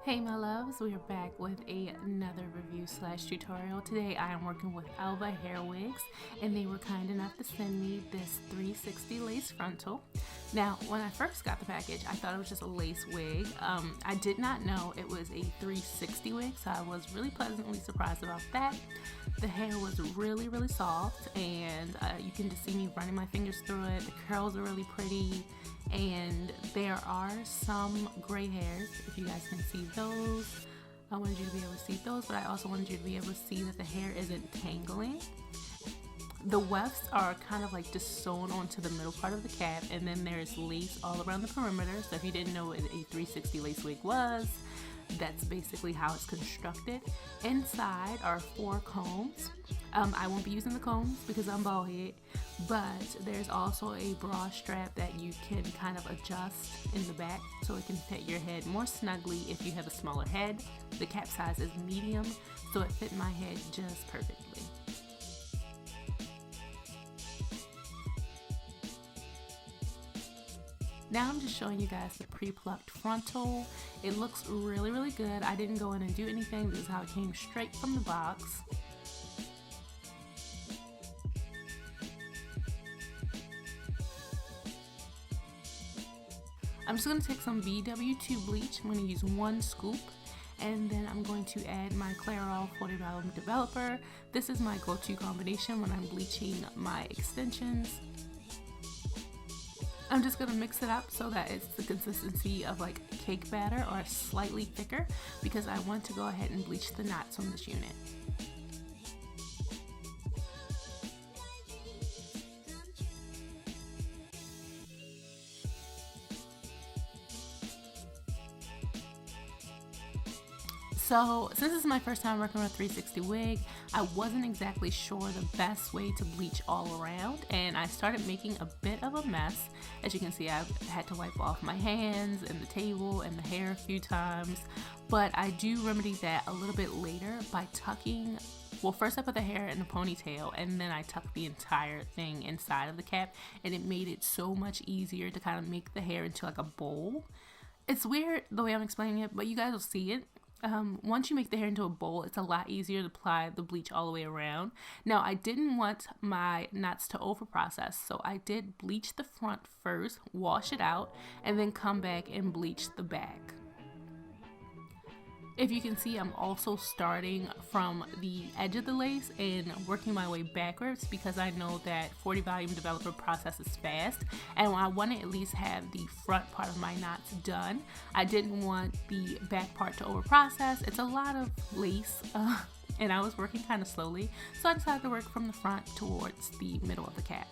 Hey my loves, we are back with another review slash tutorial. Today I am working with Elva Hair wigs, and they were kind enough to send me this 360 lace frontal. Now when I first got the package I thought it was just a lace wig. I did not know it was a 360 wig, so I was really pleasantly surprised about that. The hair was really soft, and you can just see me running my fingers through it. The curls are really pretty, and there are some gray hairs, if you guys can see those. I wanted you to be able to see those, but I also wanted you to be able to see that the hair isn't tangling. The wefts are kind of like just sewn onto the middle part of the cap, and then there's lace all around the perimeter. So if you didn't know what a 360 lace wig was, that's basically how it's constructed. Inside are 4 combs. I won't be using the combs because I'm bald head, but there's also a bra strap that you can kind of adjust in the back so it can fit your head more snugly if you have a smaller head. The cap size is medium, so it fit my head just perfectly. Now I'm just showing you guys the pre-plucked frontal. It looks really good. I didn't go in and do anything. This is how it came straight from the box. I'm just going to take some BW2 bleach. I'm going to use 1 scoop. And then I'm going to add my Clairol 40 volume developer. This is my go-to combination when I'm bleaching my extensions. I'm just going to mix it up so that it's the consistency of like cake batter or slightly thicker, because I want to go ahead and bleach the knots on this unit. So since this is my first time working with a 360 wig, I wasn't exactly sure the best way to bleach all around, and I started making a bit of a mess. As you can see, I've had to wipe off my hands and the table and the hair a few times, but I do remedy that a little bit later by tucking. Well, first I put the hair in a ponytail, and then I tucked the entire thing inside of the cap, and it made it so much easier to kind of make the hair into like a bowl. It's weird the way I'm explaining it, but you guys will see it. Once you make the hair into a bowl, it's a lot easier to apply the bleach all the way around. Now, I didn't want my knots to over process, so I did bleach the front first, wash it out, and then come back and bleach the back. If you can see, I'm also starting from the edge of the lace and working my way backwards, because I know that 40 volume developer processes fast, and I want to at least have the front part of my knots done. I didn't want the back part to over process. It's a lot of lace, and I was working kind of slowly, so I decided to work from the front towards the middle of the cap.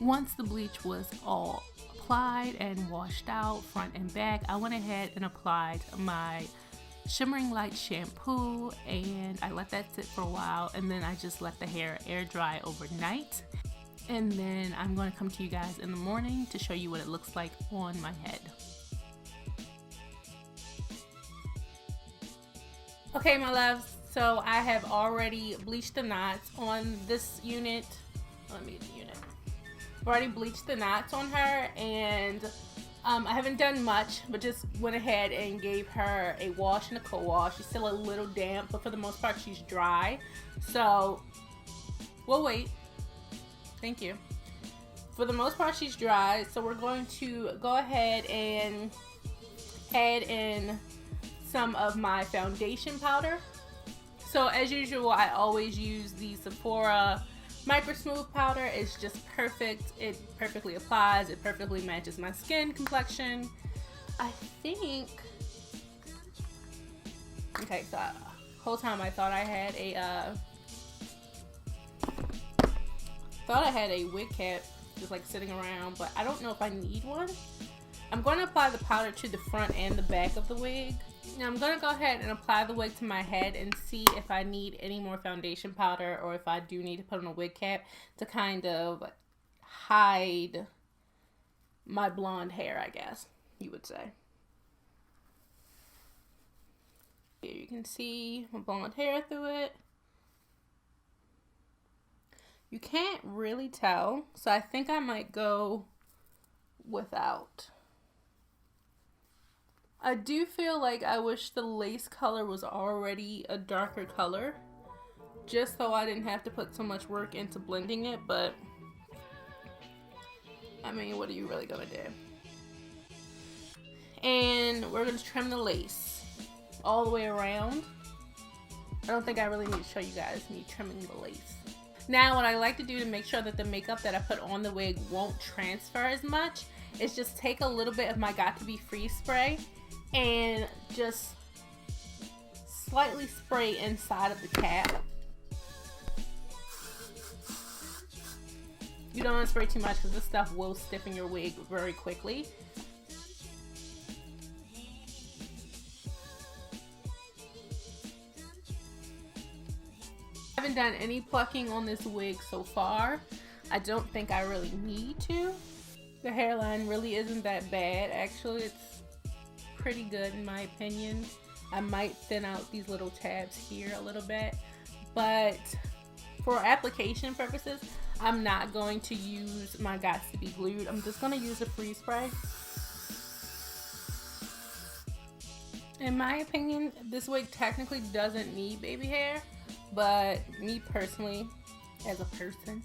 Once the bleach was all applied and washed out front and back, I went ahead and applied my shimmering light shampoo, and I let that sit for a while, and then I just let the hair air dry overnight. And then I'm going to come to you guys in the morning to show you what it looks like on my head. Okay, my loves, so I have already bleached the knots on this unit. Let me get the unit. I've already bleached the knots on her, and I haven't done much, but just went ahead and gave her a wash and a co-wash. She's still a little damp, but for the most part she's dry, so we'll wait. Thank you. For the most part she's dry, so we're going to go ahead and add in some of my foundation powder. So as usual, I always use the Sephora Micro Smooth powder. Is just perfect. It perfectly applies. It perfectly matches my skin complexion. I think. Okay, so whole time I thought I had a wig cap just like sitting around, but I don't know if I need one. I'm going to apply the powder to the front and the back of the wig. Now I'm going to go ahead and apply the wig to my head and see if I need any more foundation powder, or if I do need to put on a wig cap to kind of hide my blonde hair, I guess you would say. Here you can see my blonde hair through it. You can't really tell, so I think I might go without. I do feel like I wish the lace color was already a darker color, just so I didn't have to put so much work into blending it, but I mean, what are you really gonna do? And we're gonna trim the lace all the way around. I don't think I really need to show you guys me trimming the lace. Now, what I like to do to make sure that the makeup that I put on the wig won't transfer as much is just take a little bit of my Got To Be Free spray and just slightly spray inside of the cap. You don't want to spray too much because this stuff will stiffen your wig very quickly. I haven't done any plucking on this wig so far. I don't think I really need to. The hairline really isn't that bad. Actually, it's pretty good in my opinion. I might thin out these little tabs here a little bit, but for application purposes, I'm not going to use my Got To Be Glued. I'm just going to use a freeze spray. In my opinion, this wig technically doesn't need baby hair, but me personally, as a person,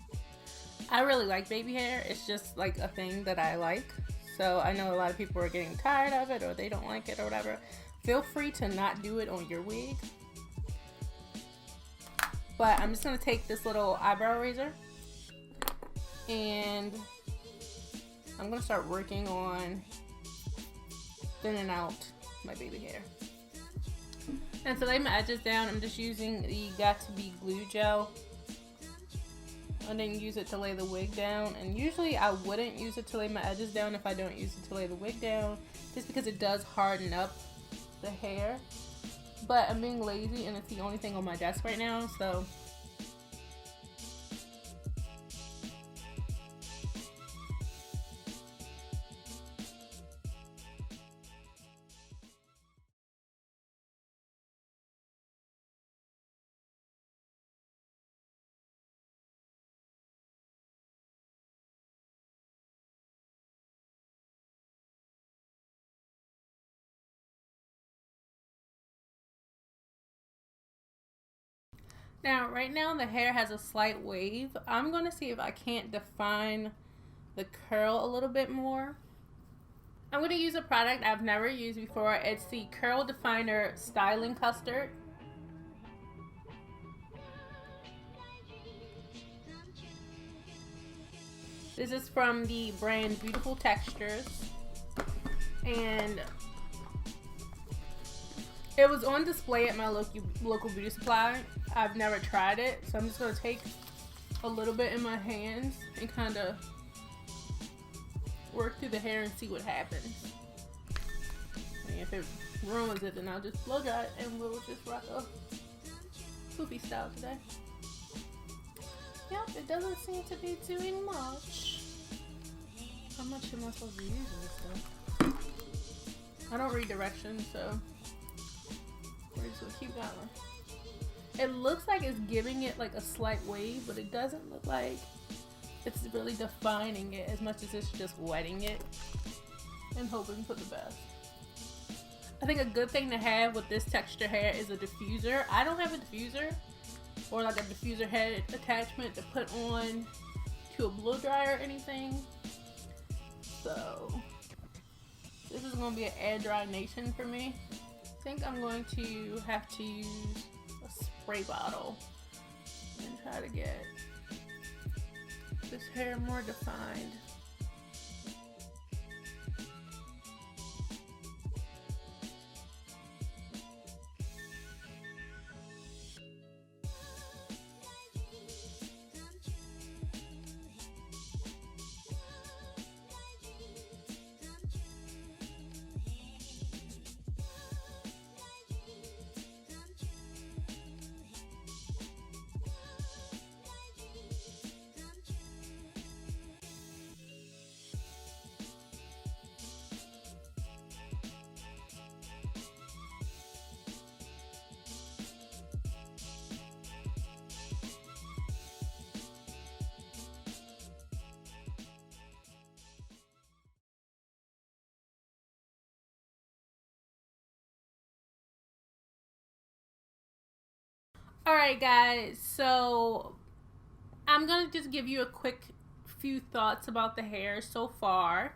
I really like baby hair. It's just like a thing that I like. So I know a lot of people are getting tired of it or they don't like it or whatever. Feel free to not do it on your wig. But I'm just going to take this little eyebrow razor and I'm going to start working on thinning out my baby hair. And to lay my edges down, I'm just using the Got To Be Glue Gel. I didn't use it to lay the wig down, and usually I wouldn't use it to lay my edges down if I don't use it to lay the wig down, just because it does harden up the hair. But I'm being lazy and it's the only thing on my desk right now, so now, right now the hair has a slight wave. I'm going to see if I can't define the curl a little bit more. I'm going to use a product I've never used before. It's the Curl Definer Styling Custard. This is from the brand Beautiful Textures. And it was on display at my local beauty supply. I've never tried it, so I'm just going to take a little bit in my hands and kind of work through the hair and see what happens. And if it ruins it, then I'll just blow dry it and we'll just rock a poofy style today. Yep, it doesn't seem to be doing much. How much am I supposed to use this stuff? I don't read directions, so we're just gonna keep going. It looks like it's giving it like a slight wave, but it doesn't look like it's really defining it as much as it's just wetting it and hoping for the best. I think a good thing to have with this texture hair is a diffuser. I don't have a diffuser or like a diffuser head attachment to put on to a blow dryer or anything. So this is going to be an air dry nation for me. I think I'm going to have to use a spray bottle and try to get this hair more defined. Alright guys, so I'm gonna just give you a quick few thoughts about the hair so far.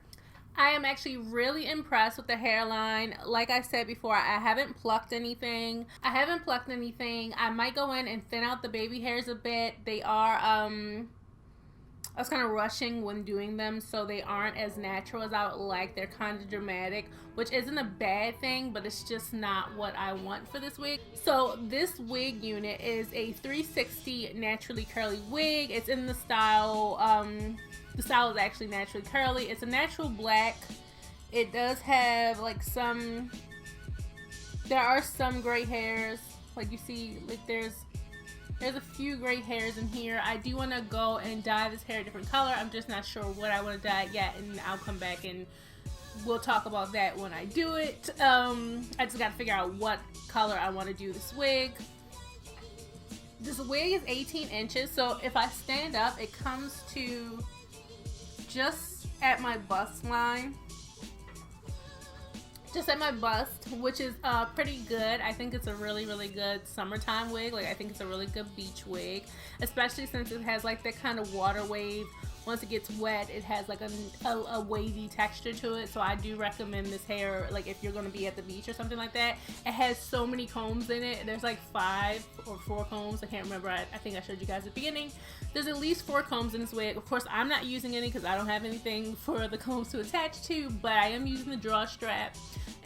I am actually really impressed with the hairline. Like I said before, I haven't plucked anything. I might go in and thin out the baby hairs a bit. They are, I was kind of rushing when doing them, so they aren't as natural as I would like. They're kind of dramatic, which isn't a bad thing, but it's just not what I want for this wig. So this wig unit is a 360 naturally curly wig. It's in the style, the style is actually naturally curly. It's a natural black. It does have like there are some gray hairs. Like you see, like there's a few gray hairs in here. I do want to go and dye this hair a different color. I'm just not sure what I want to dye yet, and I'll come back and we'll talk about that when I do it. I just got to figure out what color I want to do this wig. This wig is 18 inches, so if I stand up, it comes to just at my bust line. Just at my bust, which is pretty good. I think it's a really, really good summertime wig. Like, I think it's a really good beach wig, especially since it has like that kind of water wave. Once it gets wet, it has like a wavy texture to it. So I do recommend this hair, like if you're gonna be at the beach or something like that. It has so many combs in it. There's like 5 or 4 combs. I can't remember. I think I showed you guys at the beginning. There's at least 4 combs in this wig. Of course, I'm not using any because I don't have anything for the combs to attach to, but I am using the draw strap,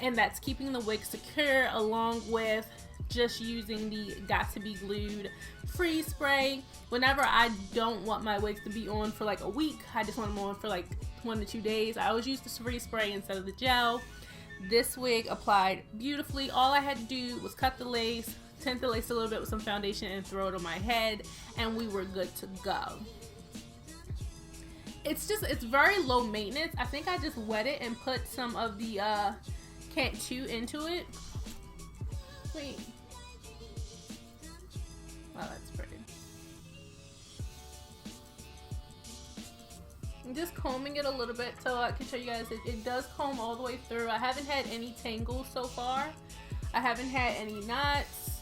and that's keeping the wig secure, along with just using the Got to Be Glued freeze spray. Whenever I don't want my wigs to be on for like a week, I just want them on for like 1 to 2 days, I always use the freeze spray instead of the gel. This wig applied beautifully. All I had to do was cut the lace, tint the lace a little bit with some foundation, and throw it on my head, and we were good to go. It's very low maintenance. I think I just wet it and put some of the Cat 2 into it. Wait. Oh, that's pretty. I'm just combing it a little bit so I can show you guys. It does comb all the way through. I haven't had any tangles so far. I haven't had any knots.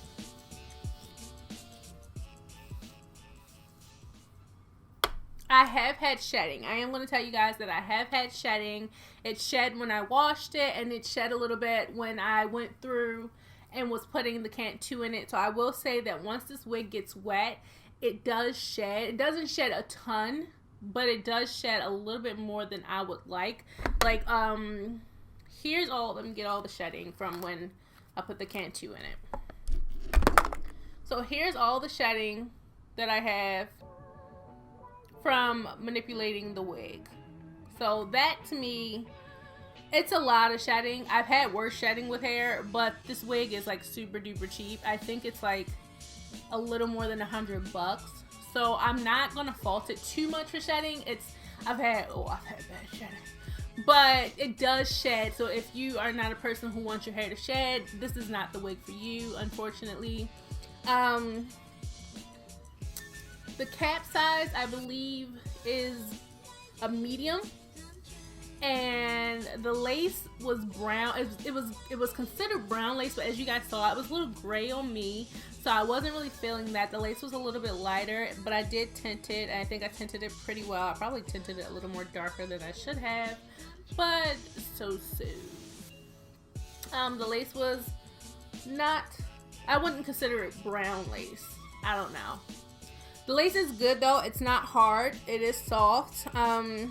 I have had shedding. I am going to tell you guys that I have had shedding. It shed when I washed it, and it shed a little bit when I went through and was putting the Cat 2 in it. So I will say that once this wig gets wet, it does shed. It doesn't shed a ton, but it does shed a little bit more than I would like. Like, here's all, let me get all the shedding from when I put the Cat 2 in it. So here's all the shedding that I have from manipulating the wig. So that, to me, it's a lot of shedding. I've had worse shedding with hair, but this wig is like super duper cheap. I think it's like a little more than $100. So I'm not gonna fault it too much for shedding. I've had bad shedding, but it does shed. So if you are not a person who wants your hair to shed, this is not the wig for you, unfortunately. The cap size, I believe, is a medium, and the lace was brown. It was considered brown lace, but as you guys saw, it was a little gray on me, so I wasn't really feeling that. The lace was a little bit lighter, but I did tint it, and I think I tinted it pretty well. I probably tinted it a little more darker than I should have, but so soon. The lace was not, I wouldn't consider it brown lace. I don't know. The lace is good though. It's not hard. It is soft. The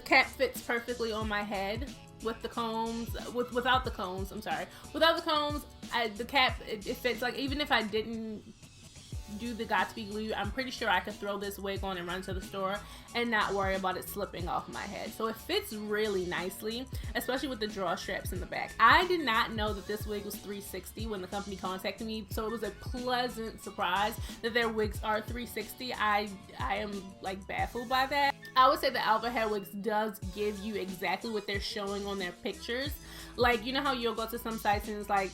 cap fits perfectly on my head with the combs. Without the combs, I'm sorry. Without the combs, the cap it fits. Like, even if I didn't do the Got to Be Glued, I'm pretty sure I could throw this wig on and run to the store and not worry about it slipping off my head. So it fits really nicely, especially with the draw straps in the back. I did not know that this wig was 360 when the company contacted me, so it was a pleasant surprise that their wigs are 360. I am like baffled by that. I would say that Elva Hair Wigs does give you exactly what they're showing on their pictures. Like, you know how you'll go to some sites and it's like,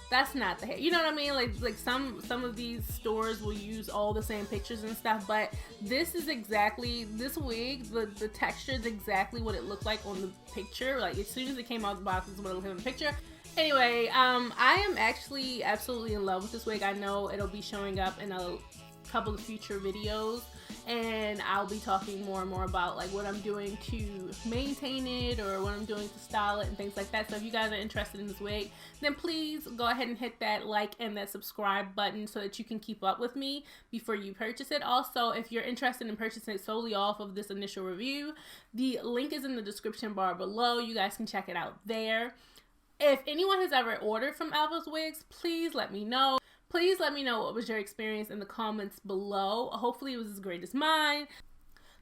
that's not the hair. You know what I mean? Like some of these stores will use all the same pictures and stuff, but this is exactly, this wig, the texture is exactly what it looked like on the picture. Like, as soon as it came out of the box, this is what it looked like in the picture. Anyway, I am actually absolutely in love with this wig. I know it'll be showing up in a couple of future videos, and I'll be talking more and more about like what I'm doing to maintain it or what I'm doing to style it and things like that. So if you guys are interested in this wig, then please go ahead and hit that like and that subscribe button so that you can keep up with me before you purchase it. Also, if you're interested in purchasing it solely off of this initial review, the link is in the description bar below. You guys can check it out there. If anyone has ever ordered from Elva's Wigs, please let me know. Please let me know what was your experience in the comments below. Hopefully it was as great as mine.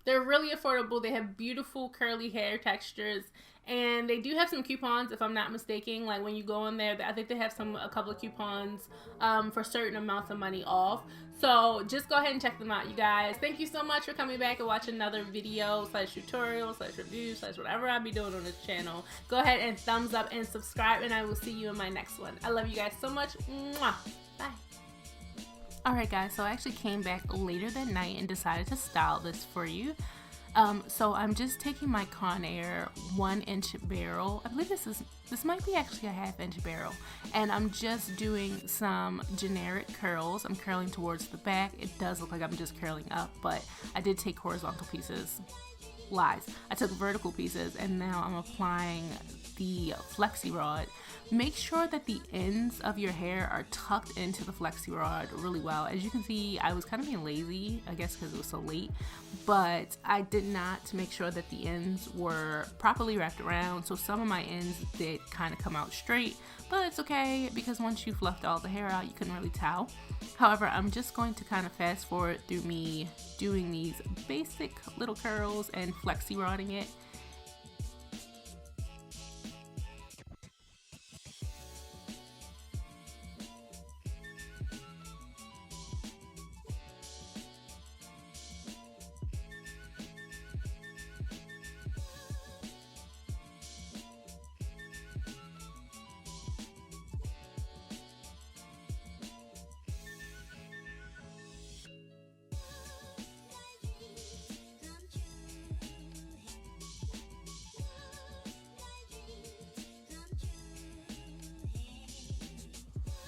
They're really affordable. They have beautiful curly hair textures, and they do have some coupons if I'm not mistaken. Like when you go in there, I think they have a couple of coupons for certain amounts of money off. So just go ahead and check them out, you guys. Thank you so much for coming back and watching another video / tutorial / review / whatever I'll be doing on this channel. Go ahead and thumbs up and subscribe, and I will see you in my next one. I love you guys so much. Mwah. Bye. Alright guys, so I actually came back later that night and decided to style this for you. So I'm just taking my Conair 1-inch barrel. I believe this might be actually a 1/2-inch barrel, and I'm just doing some generic curls. I'm curling towards the back. It does look like I'm just curling up, but I did take horizontal pieces. Lies. I took vertical pieces, and now I'm applying the flexi rod. Make sure that the ends of your hair are tucked into the flexi rod really well. As you can see, I was kind of being lazy, I guess because it was so late, but I did not make sure that the ends were properly wrapped around, so some of my ends did kind of come out straight, but it's okay because once you fluffed all the hair out, you couldn't really tell. However, I'm just going to kind of fast forward through me doing these basic little curls and flexi rodding it.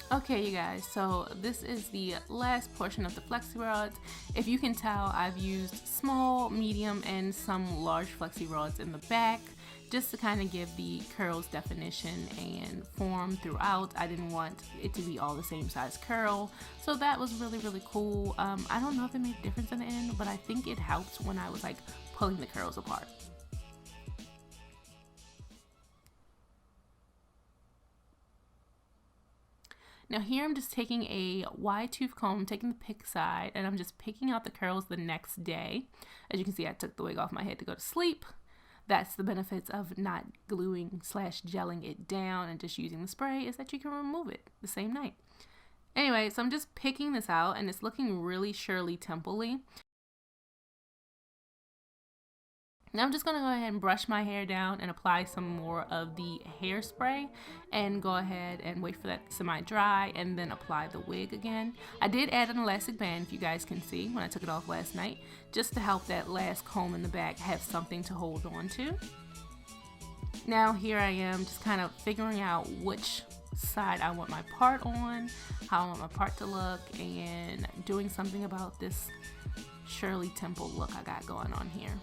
Okay, you guys, so this is the last portion of the flexi rods. If you can tell, I've used small, medium, and some large flexi rods in the back just to kind of give the curls definition and form throughout. I didn't want it to be all the same size curl, so that was really, really cool. I don't know if it made a difference in the end, but I think it helped when I was like pulling the curls apart. Now here I'm just taking a wide tooth comb, taking the pick side, and I'm just picking out the curls the next day. As you can see, I took the wig off my head to go to sleep. That's the benefits of not gluing / gelling it down and just using the spray, is that you can remove it the same night. Anyway, so I'm just picking this out, and it's looking really Shirley Temple-y. Now I'm just going to go ahead and brush my hair down and apply some more of the hairspray and go ahead and wait for that to semi-dry and then apply the wig again. I did add an elastic band, if you guys can see, when I took it off last night, just to help that last comb in the back have something to hold on to. Now here I am just kind of figuring out which side I want my part on, how I want my part to look, and doing something about this Shirley Temple look I got going on here.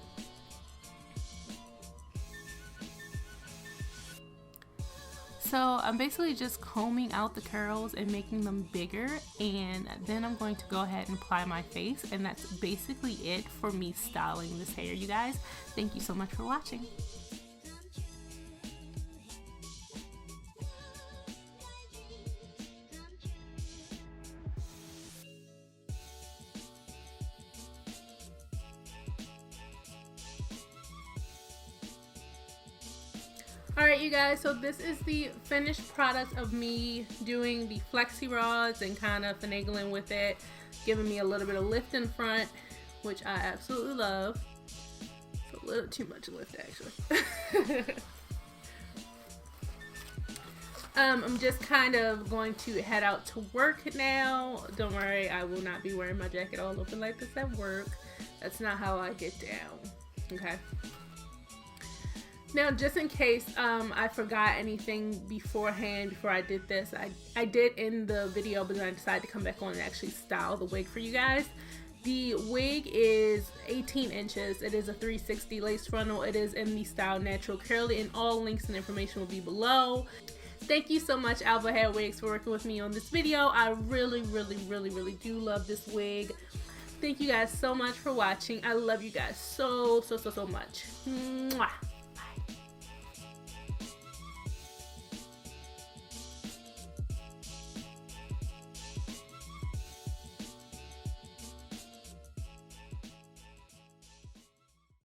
So I'm basically just combing out the curls and making them bigger, and then I'm going to go ahead and apply my face, and that's basically it for me styling this hair, you guys. Thank you so much for watching. Alright you guys, so this is the finished product of me doing the flexi rods and kind of finagling with it, giving me a little bit of lift in front, which I absolutely love. It's a little too much lift actually. I'm just kind of going to head out to work now. Don't worry, I will not be wearing my jacket all open like this at work. That's not how I get down, okay? Now, just in case I forgot anything beforehand, before I did this, I did end the video, but then I decided to come back on and actually style the wig for you guys. The wig is 18 inches. It is a 360 lace frontal. It is in the style natural curly, and all links and information will be below. Thank you so much, Elva Hair Wigs, for working with me on this video. I really do love this wig. Thank you guys so much for watching. I love you guys so much. Mwah.